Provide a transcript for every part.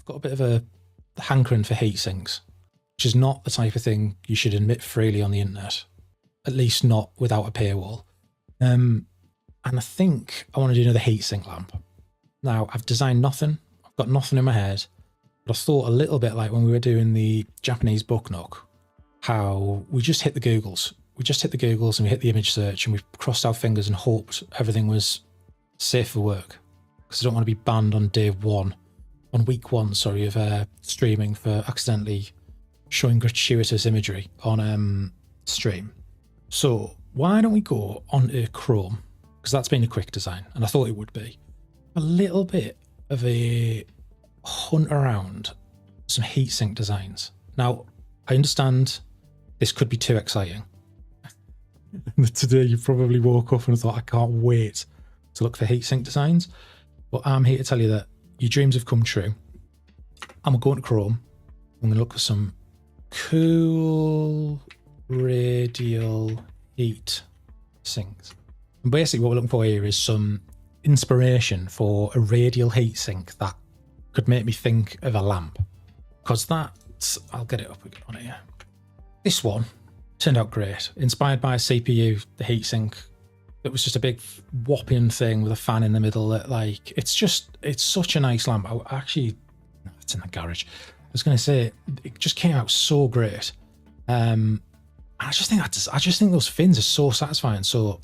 got a bit of a hankering for heat sinks, which is not the type of thing you should admit freely on the internet, at least not without a paywall. And I think I want to do another heatsink lamp. Now, I've designed nothing. I've got nothing in my head. But I thought a little bit like when we were doing the Japanese book nook, how we just hit the Googles. We just hit the Googles and we hit the image search and we crossed our fingers and hoped everything was safe for work. Because I don't want to be banned on week one, of streaming for accidentally showing gratuitous imagery on stream. So why don't we go onto Chrome? Because that's been a quick design, and I thought it would be. A little bit of a hunt around some heatsink designs. Now, I understand this could be too exciting. Today you probably woke up and thought, I can't wait to look for heatsink designs. But I'm here to tell you that your dreams have come true. I'm going to Chrome. I'm going to look for some cool radial heat sinks. And basically what we're looking for here is some inspiration for a radial heatsink that could make me think of a lamp. Because I'll get it up on here. This one turned out great. Inspired by a CPU, the heatsink. It was just a big whopping thing with a fan in the middle. That it's such a nice lamp. It's in the garage. I was going to say, it just came out so great. I just think those fins are so satisfying. So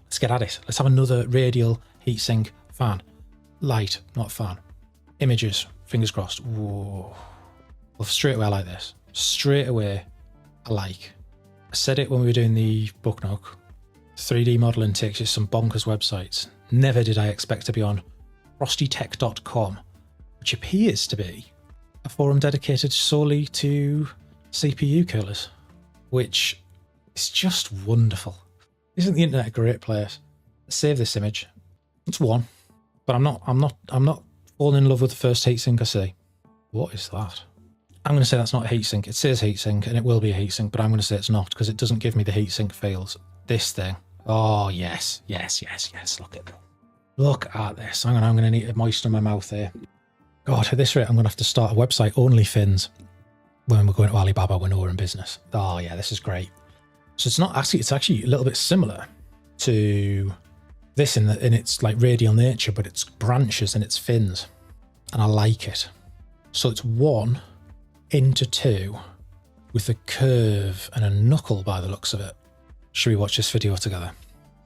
let's get at it. Let's have another radial heatsink fan. Light, not fan. Images, fingers crossed. Whoa. Well, straight away I like this. Straight away I like. I said it when we were doing the book nook. 3D modeling takes you to some bonkers websites. Never did I expect to be on frostytech.com, which appears to be a forum dedicated solely to CPU coolers, which is just wonderful. Isn't the internet a great place? Save this image. It's one, but I'm not falling in love with the first heatsink I see. What is that? I'm going to say that's not a heatsink. It says heatsink and it will be a heatsink, but I'm going to say it's not because it doesn't give me the heatsink feels. This thing. Oh, yes. Look at this. I'm going to need to moisten my mouth here. God, at this rate, I'm going to have to start a website, OnlyFins, when we're going to Alibaba when we're in business. Oh, yeah, this is great. So it's actually a little bit similar to this in its like radial nature, but it's branches and it's fins. And I like it. So it's 1 into 2 with a curve and a knuckle by the looks of it. Should we watch this video together?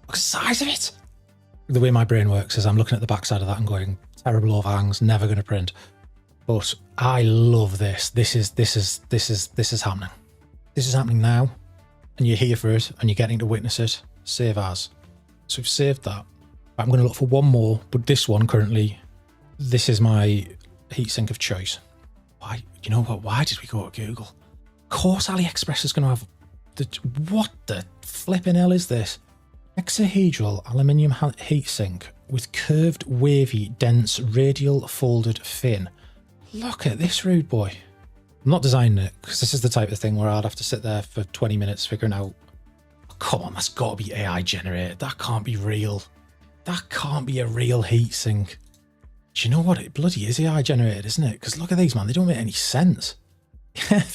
Look at the size of it. The way my brain works is I'm looking at the backside of that and going, terrible overhangs, never going to print. But I love this. This is happening. This is happening now, and you're here for it, and you're getting to witness it. Save as. So we've saved that. I'm going to look for one more, but this one currently, this is my heatsink of choice. Why? You know what? Why did we go to Google? Of course, AliExpress is going to have what the flipping hell is this? Hexahedral aluminium heatsink with curved, wavy, dense, radial folded fin. Look at this rude boy. I'm not designing it because this is the type of thing where I'd have to sit there for 20 minutes figuring out, oh, come on, that's got to be AI generated. That can't be real. That can't be a real heatsink. Do you know what? It bloody is AI generated, isn't it? Because look at these, man. They don't make any sense.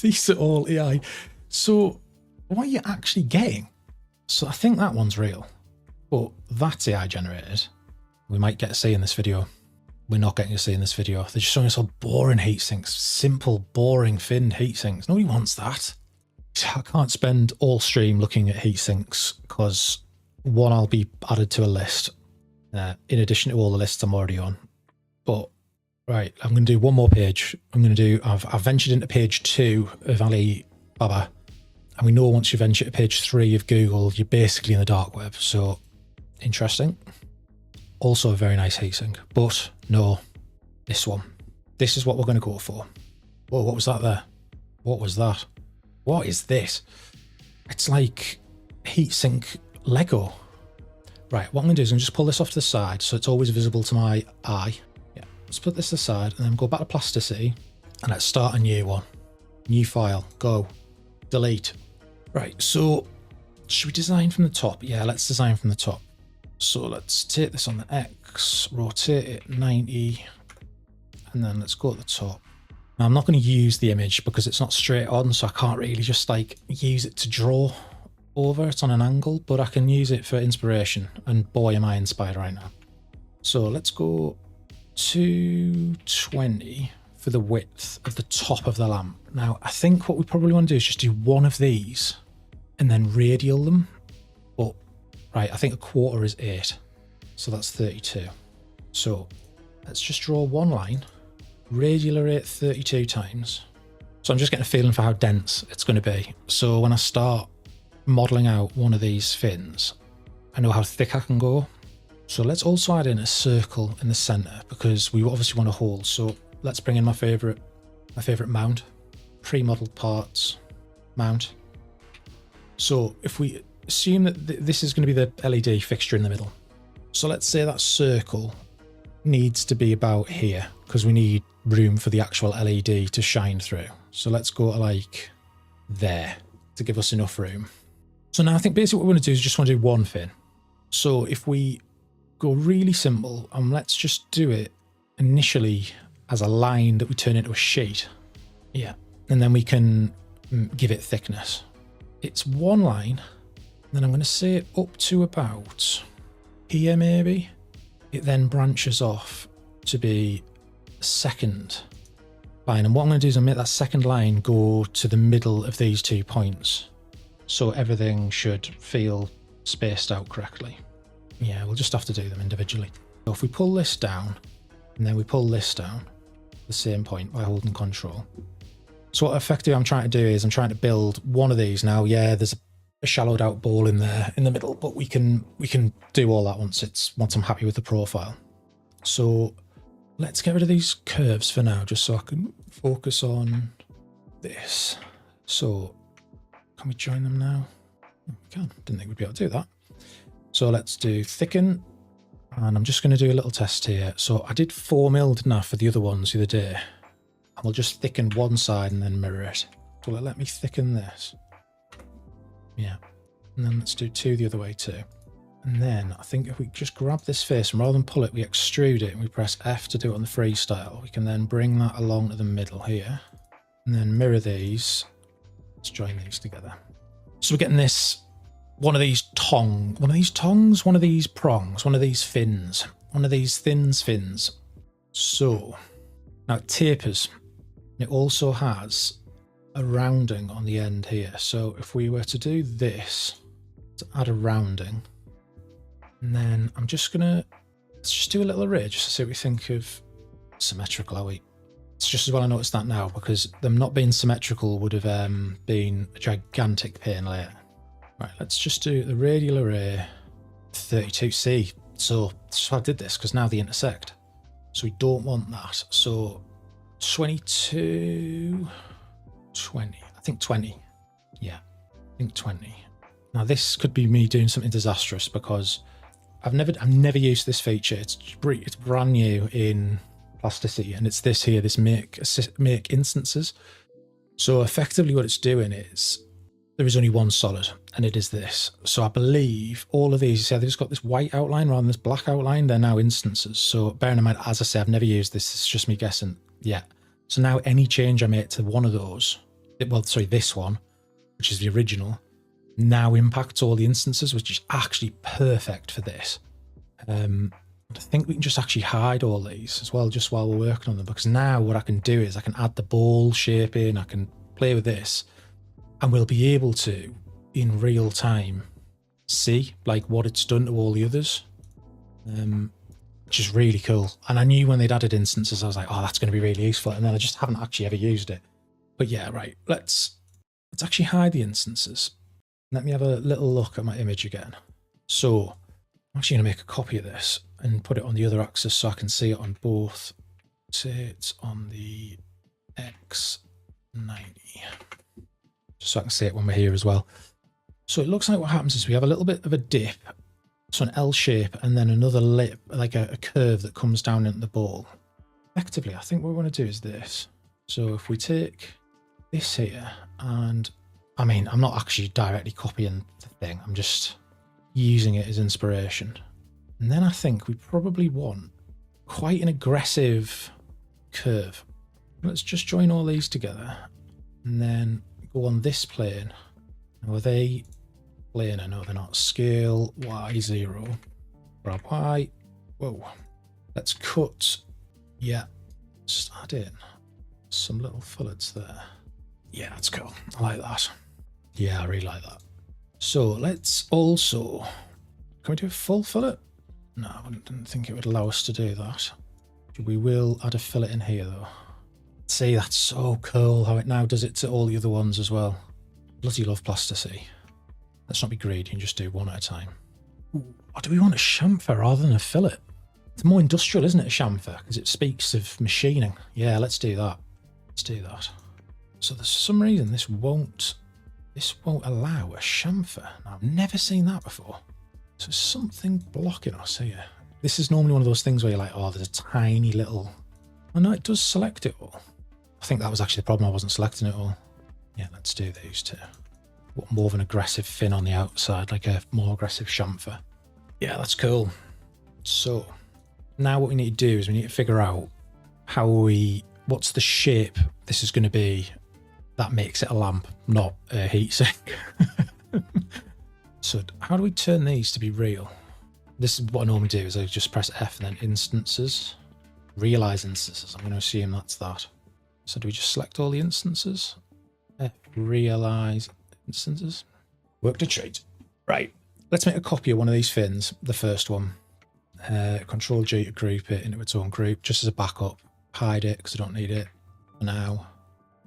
These are all AI. So what are you actually getting? So I think that one's real, but that's AI generated. We might get to see in this video. We're not getting to see in this video. They're just showing us all boring heat sinks, simple, boring, finned heat sinks. Nobody wants that. I can't spend all stream looking at heat sinks because one, I'll be added to a list in addition to all the lists I'm already on. But right, I'm going to do one more page. I've ventured into page 2 of Alibaba. And we know once you venture to page 3 of Google, you're basically in the dark web. So interesting. Also a very nice heatsink. But no, this one. This is what we're going to go for. Whoa, what was that there? What was that? What is this? It's like heatsink Lego. Right, what I'm going to do is I'm going to just pull this off to the side so it's always visible to my eye. Yeah, let's put this aside and then go back to Plasticity and let's start a new one. New file, go, delete. Right, so should we design from the top? Yeah, let's design from the top. So let's take this on the X, rotate it 90, and And then let's go at the top. Now I'm not going to use the image because it's not straight on, so I can't really just like use it to draw over. It's on an angle, but I can use it for inspiration, and boy am I inspired right now. So let's go 220 for the width of the top of the lamp. Now I think what we probably want to do is just do one of these and then radial them. But right, I think a quarter is 8, so that's 32. So let's just draw one line, radial array 32 times. So I'm just getting a feeling for how dense it's going to be. So when I start modeling out one of these fins, I know how thick I can go. So let's also add in a circle in the center because we obviously want a hole. So let's bring in my favorite mount, pre-modeled parts mount. So if we assume that this is going to be the LED fixture in the middle. So let's say that circle needs to be about here because we need room for the actual LED to shine through. So let's go to like there to give us enough room. So now I think basically what we want to do is just want to do one fin. So if we go really simple, and let's just do it initially as a line that we turn into a sheet. Yeah. And then we can give it thickness. It's one line. Then I'm going to say it up to about here maybe. It then branches off to be a second line. And what I'm going to do is I'll make that second line go to the middle of these 2 points. So everything should feel spaced out correctly. Yeah, we'll just have to do them individually. So if we pull this down, and then we pull this down, the same point by holding control. So what effectively I'm trying to do is I'm trying to build one of these. Now, yeah, there's a shallowed out ball in there in the middle, but we can do all that once I'm happy with the profile. So let's get rid of these curves for now, just so I can focus on this. So can we join them now? We can. Didn't think we'd be able to do that. So let's do thicken, and I'm just going to do a little test here. So I did 4 mil, didn't I, for the other ones the other day, and we'll just thicken one side and then mirror it. So let me thicken this. Yeah, and then let's do 2 the other way too. And then I think if we just grab this face and rather than pull it, we extrude it and we press F to do it on the freestyle. We can then bring that along to the middle here and then mirror these. Let's join these together. So we're getting this, one of these tongs, one of these prongs, one of these fins, one of these fins. So now it tapers. It also has a rounding on the end here. So if we were to do this, to add a rounding, and then I'm just gonna, let's just do a little array just to see what we think of symmetrical, are we? It's just as well I noticed that now, because them not being symmetrical would have been a gigantic pain later. Right, let's just do the radial array 32C. So I did this because now they intersect. So we don't want that. So 22, 20, I think 20. Yeah, I think 20. Now this could be me doing something disastrous because I've never used this feature. It's brand new in Plasticity, and it's this here, this make instances. So effectively what it's doing is there is only one solid, and it is this. So I believe all of these, you see they've just got this white outline rather than this black outline. They're now instances. So bearing in mind, as I say, I've never used this. It's just me guessing. Yeah. So now any change I make to one of those, well, sorry, this one, which is the original, now impacts all the instances, which is actually perfect for this. I think we can just actually hide all these as well, just while we're working on them, because now what I can do is I can add the ball shape in, I can play with this, and we'll be able to, in real time, see like what it's done to all the others, which is really cool. And I knew when they'd added instances, I was like, oh, that's going to be really useful. And then I just haven't actually ever used it. But yeah, right, let's actually hide the instances. Let me have a little look at my image again. So I'm actually going to make a copy of this and put it on the other axis so I can see it on both. Say it's on the X90, just so I can see it when we're here as well. So it looks like what happens is we have a little bit of a dip, so an L shape, and then another lip, like a curve that comes down into the ball. Effectively, I think what we want to do is this. So if we take this here, and I mean, I'm not actually directly copying the thing, I'm just using it as inspiration. And then I think we probably want quite an aggressive curve. Let's just join all these together and then go on this plane. Now, are they planar? No, they're not. Scale Y0. Grab Y. Whoa. Let's cut. Yeah. Just add in some little fillets there. Yeah, that's cool. I like that. Yeah, I really like that. So let's also, can we do a full fillet? No, I didn't think it would allow us to do that. We will add a fillet in here though. See, that's so cool how it now does it to all the other ones as well. Bloody love plasticity. Let's not be greedy and just do one at a time. Ooh, or do we want a chamfer rather than a fillet? It's more industrial, isn't it, a chamfer? Because it speaks of machining. Yeah, let's do that. Let's do that. So there's some reason this won't allow a chamfer. Now, I've never seen that before. So there's something blocking us here. This is normally one of those things where you're like, oh, there's a tiny little... Oh no, it does select it all. I think that was actually the problem. I wasn't selecting it all. Yeah, let's do these two. What, more of an aggressive fin on the outside, like a more aggressive chamfer. Yeah, that's cool. So now what we need to do is we need to figure out what's the shape this is going to be that makes it a lamp, not a heatsink. So how do we turn these to be real? This is what I normally do, is I just press F and then instances. Realize instances. I'm going to assume that's that. So do we just select all the instances? F, realize instances. Worked a treat. Right. Let's make a copy of one of these fins, the first one. Control G to group it into its own group, just as a backup. Hide it because I don't need it for now.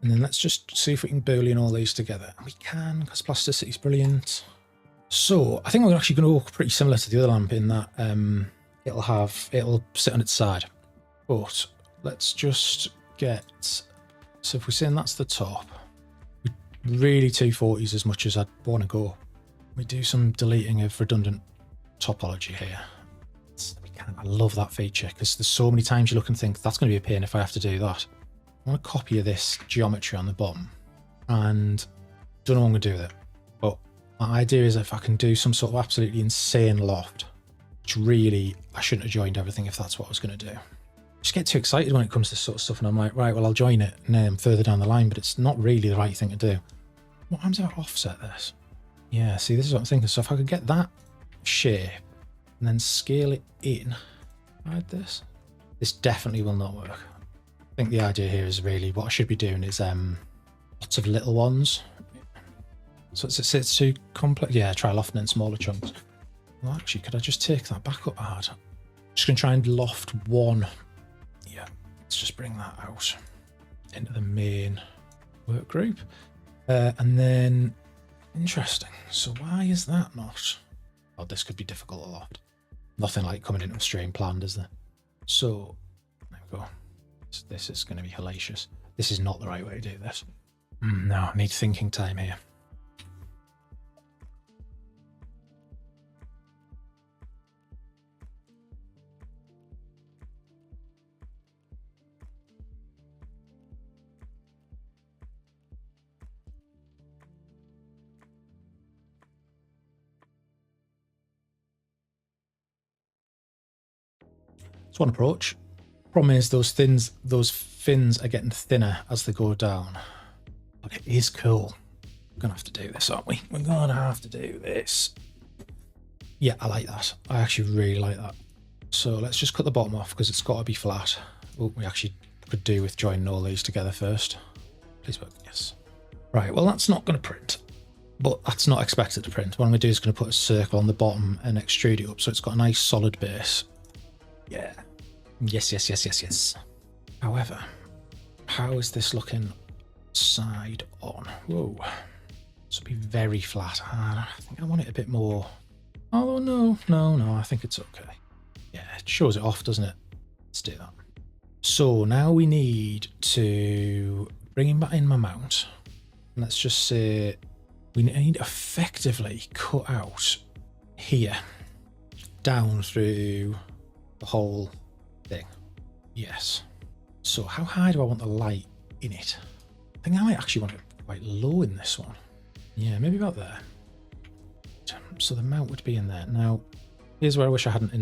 And then let's just see if we can boolean all these together. And we can, because plasticity is brilliant. So I think we're actually going to go pretty similar to the other lamp in that it'll sit on its side. But let's just get, so if we're saying that's the top, we really 240s as much as I'd want to go. We do some deleting of redundant topology here. I love that feature because there's so many times you look and think that's going to be a pain if I have to do that. I want a copy of this geometry on the bottom and don't know what I'm going to do with it. But my idea is if I can do some sort of absolutely insane loft, which really, I shouldn't have joined everything if that's what I was going to do. I just get too excited when it comes to this sort of stuff and I'm like, right, well, I'll join it and then I'm further down the line, but it's not really the right thing to do. What happens if I offset this? Yeah, see, this is what I'm thinking. So if I could get that shape and then scale it in, like this definitely will not work. I think the idea here is really what I should be doing is lots of little ones. So it's too complex. Yeah, try lofting in smaller chunks. Well, actually, could I just take that back up a had? Just gonna try and loft one. Yeah, let's just bring that out into the main work group. And then, interesting. So why is that not? Oh, this could be difficult a lot. Nothing like coming into a stream planned, is there? So, there we go. So this is going to be hellacious. This is not the right way to do this. No, I need thinking time here. It's one approach. Problem is those fins are getting thinner as they go down. But it is cool. We're gonna have to do this, aren't we? We're gonna have to do this. Yeah, I like that. I actually really like that. So let's just cut the bottom off because it's got to be flat. Oh, we actually could do with joining all these together first. Please work. Yes. Right. Well, that's not going to print, but that's not expected to print. What I'm going to do is going to put a circle on the bottom and extrude it up so it's got a nice solid base. Yeah. Yes, yes, yes, yes, yes. However, how is this looking side on? Whoa. This will be very flat. I think I want it a bit more. Oh, no, I think it's okay. Yeah, it shows it off, doesn't it? Let's do that. So now we need to bring him back in my mount. And let's just say we need to effectively cut out here down through the whole thing. Yes. So how high do I want the light in it? I think I might actually want it quite low in this one. Yeah, maybe about there. So the mount would be in there. Now, Here's where I wish I hadn't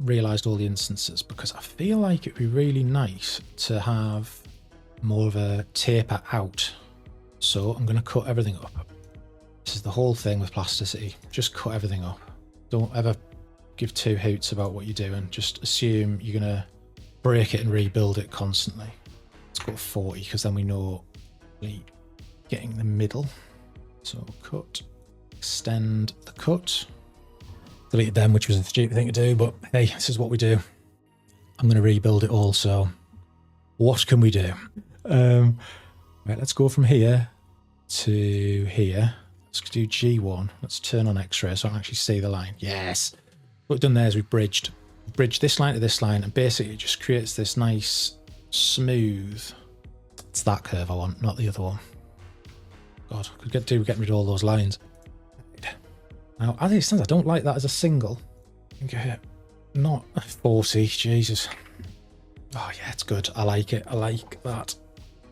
realised all the instances, because I feel like it'd be really nice to have more of a taper out. So I'm going to cut everything up. This is the whole thing with plasticity. Just cut everything up. Don't ever give two hoots about what you're doing. Just assume you're going to break it and rebuild it constantly. Let's go 40, because then we know getting the middle. So cut, extend the cut. Deleted them, which was a stupid thing to do, but hey, this is what we do. I'm going to rebuild it all, so what can we do? Right, let's go from here to here. Let's do G1. Let's turn on X-ray so I can actually see the line. Yes! What we've done there is we've bridged this line to this line, and basically it just creates this nice, smooth... It's that curve I want, not the other one. God, could getting rid of all those lines. Now, as it stands, I don't like that as a single. Okay, not 40, Jesus. Oh yeah, it's good. I like it. I like that.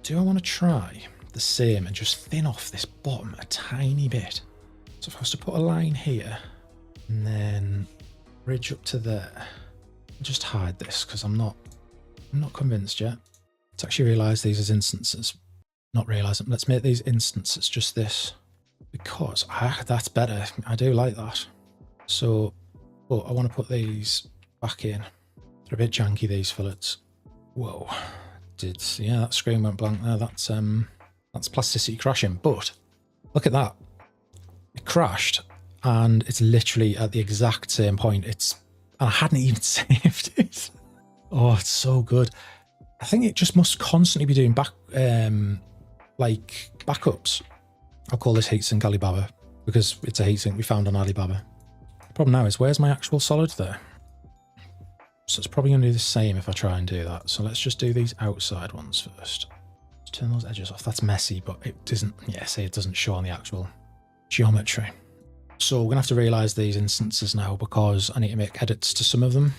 Do I want to try the same and just thin off this bottom a tiny bit? So if I was to put a line here and then bridge up to there, just hide this because I'm not convinced yet. Let's actually realise these as instances. Not realise them. Let's make these instances just this. Because that's better. I do like that. So, oh, I want to put these back in. They're a bit janky, these fillets. Whoa. Yeah, that screen went blank there. That's plasticity crashing. But look at that. It crashed and it's literally at the exact same point. And I hadn't even saved it. Oh, it's so good. I think it just must constantly be doing backups. I'll call this heatsink Alibaba because it's a heatsink we found on Alibaba. The problem now is, where's my actual solid there? So it's probably going to do the same if I try and do that. So let's just do these outside ones first. Let's turn those edges off. That's messy, but it doesn't, yeah, see, it doesn't show on the actual geometry. So we're going to have to realise these instances now because I need to make edits to some of them.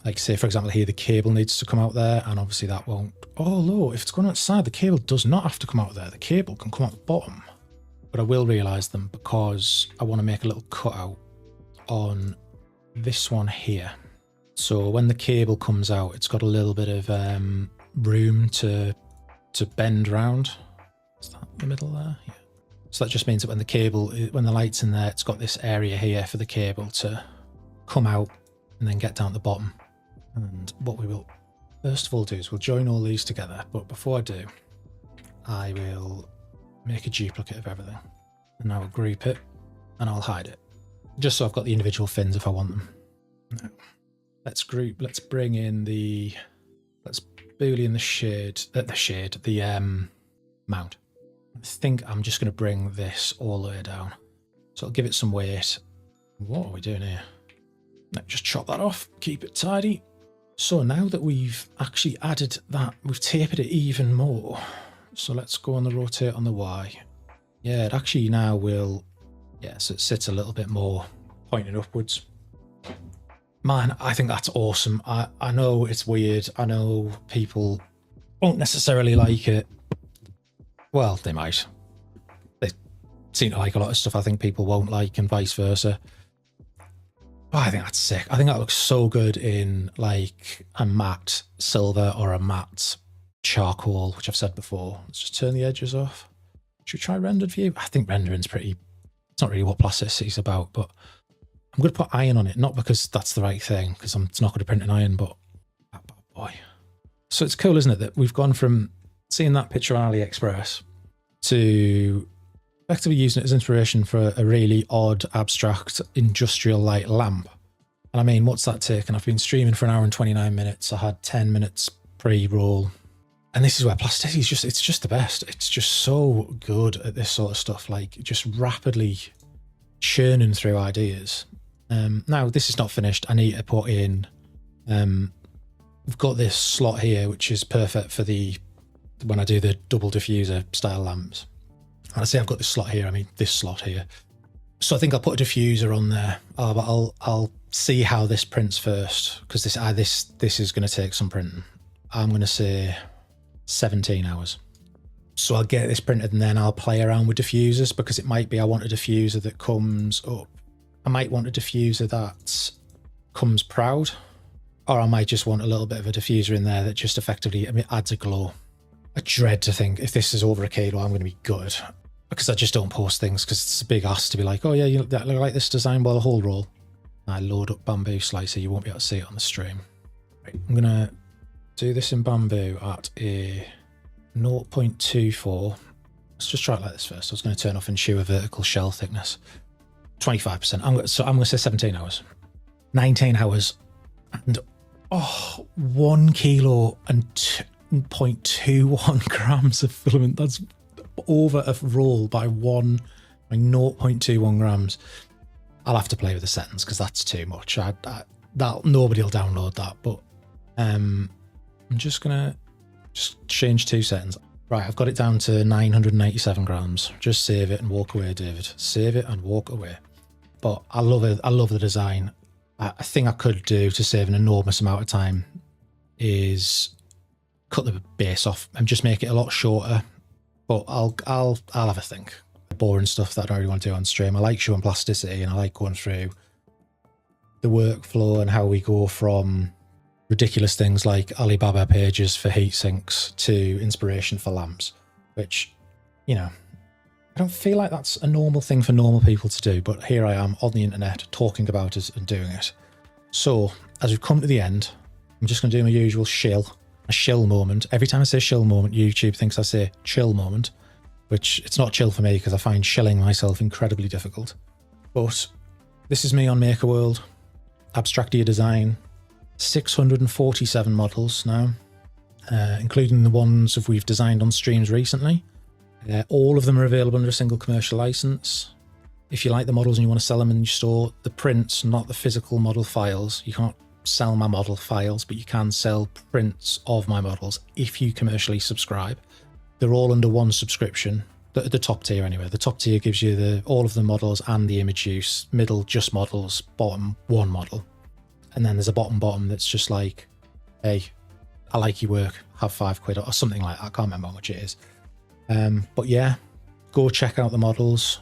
Like say, for example, here the cable needs to come out there, and obviously that won't. Oh, no, if it's going outside, the cable does not have to come out there. The cable can come out the bottom. But I will realise them because I want to make a little cutout on this one here. So when the cable comes out, it's got a little bit of room to bend round. Is that the middle there? Yeah. So that just means that when the light's in there, it's got this area here for the cable to come out and then get down at the bottom. And what we will first of all do is we'll join all these together. But before I do, I will make a duplicate of everything, and I will group it and I'll hide it just so I've got the individual fins if I want them. Now, let's bring in let's boolean the mount. I think I'm just going to bring this all the way down, so I'll give it some weight. What are we doing here? No, just chop that off, keep it tidy. So now that we've actually added that, we've tapered it even more. So let's go on the rotate on the Y. Yeah, it actually now will, yeah, so it sits a little bit more pointed upwards. Man, I think that's awesome. I know it's weird. I know people won't necessarily like it. Well, they might. They seem to like a lot of stuff I think people won't like, and vice versa. Oh, I think that's sick. I think that looks so good in like a matte silver or a matte charcoal, which I've said before. Let's just turn the edges off. Should we try rendered view? I think rendering's it's not really what plasticity is about, but I'm going to put iron on it, not because that's the right thing, because it's not going to print an iron, but oh boy. So it's cool, isn't it, that we've gone from seeing that picture on AliExpress to effectively using it as inspiration for a really odd, abstract, industrial light lamp. And I mean, what's that taken? I've been streaming for 1 hour and 29 minutes. I had 10 minutes pre-roll. And this is where plasticity is it's just the best. It's just so good at this sort of stuff, like just rapidly churning through ideas. Now, this is not finished. I need to put in, we've got this slot here, which is perfect for when I do the double diffuser style lamps. And I say I've got this slot here, I mean this slot here. So I think I'll put a diffuser on there. But I'll see how this prints first, because this is going to take some printing. I'm going to say 17 hours. So I'll get this printed and then I'll play around with diffusers, because it might be I want a diffuser that comes up. I might want a diffuser that comes proud, or I might just want a little bit of a diffuser in there that just effectively, I mean, adds a glow. I dread to think if this is over a kilo, I'm going to be good, because I just don't post things because it's a big ask to be like, oh yeah, you like this design, well, a whole roll. I load up bamboo slicer, you won't be able to see it on the stream. Right, I'm going to do this in bamboo at a 0.24. Let's just try it like this first. I was going to turn off and shoe a vertical shell thickness. 25%. I'm going to say 17 hours. 19 hours. And 1 kilo and 0.21 grams of filament. That's over a roll by 0.21 grams. I'll have to play with the settings because that's too much. Nobody will download that, but I'm just gonna change 2 settings. Right, I've got it down to 987 grams. Just save it and walk away, David. Save it and walk away. But I love it. I love the design. A thing I could do to save an enormous amount of time is cut the base off and just make it a lot shorter. But I'll have a think. Boring stuff that I don't really want to do on stream. I like showing plasticity and I like going through the workflow and how we go from ridiculous things like Alibaba pages for heat sinks to inspiration for lamps, which, you know, I don't feel like that's a normal thing for normal people to do, but here I am on the internet talking about it and doing it. So as we've come to the end, I'm just going to do my usual a shill moment. Every time I say shill moment, YouTube thinks I say chill moment, which it's not chill for me because I find shilling myself incredibly difficult. But this is me on MakerWorld, Abstractia Design, 647 models now, including the ones that we've designed on streams recently. All of them are available under a single commercial license. If you like the models and you want to sell them in your store, the prints, not the physical model files. You can't sell my model files, but you can sell prints of my models if you commercially subscribe. They're all under one subscription, the top tier anyway. The top tier gives you all of the models and the image use, middle just models, bottom one model. And then there's a bottom that's just like, hey, I like your work, have £5 or something like that. I can't remember how much it is. But yeah, go check out the models.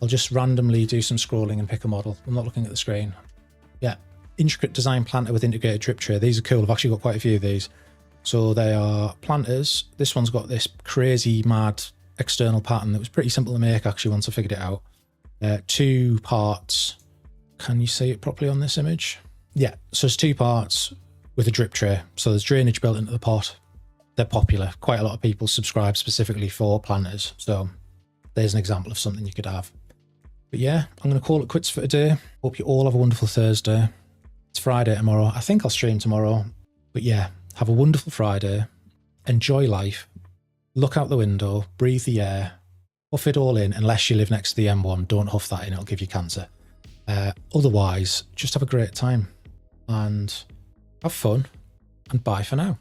I'll just randomly do some scrolling and pick a model. I'm not looking at the screen. Yeah, intricate design planter with integrated drip tray. These are cool. I've actually got quite a few of these. So they are planters. This one's got this crazy mad external pattern that was pretty simple to make actually once I figured it out. 2 parts. Can you see it properly on this image? Yeah, so it's 2 parts with a drip tray. So there's drainage built into the pot. They're popular. Quite a lot of people subscribe specifically for planters. So there's an example of something you could have. But yeah, I'm going to call it quits for today. Hope you all have a wonderful Thursday. It's Friday tomorrow. I think I'll stream tomorrow. But yeah, have a wonderful Friday. Enjoy life. Look out the window. Breathe the air. Huff it all in. Unless you live next to the M1, don't huff that in. It'll give you cancer. Otherwise, just have a great time. And have fun. And bye for now.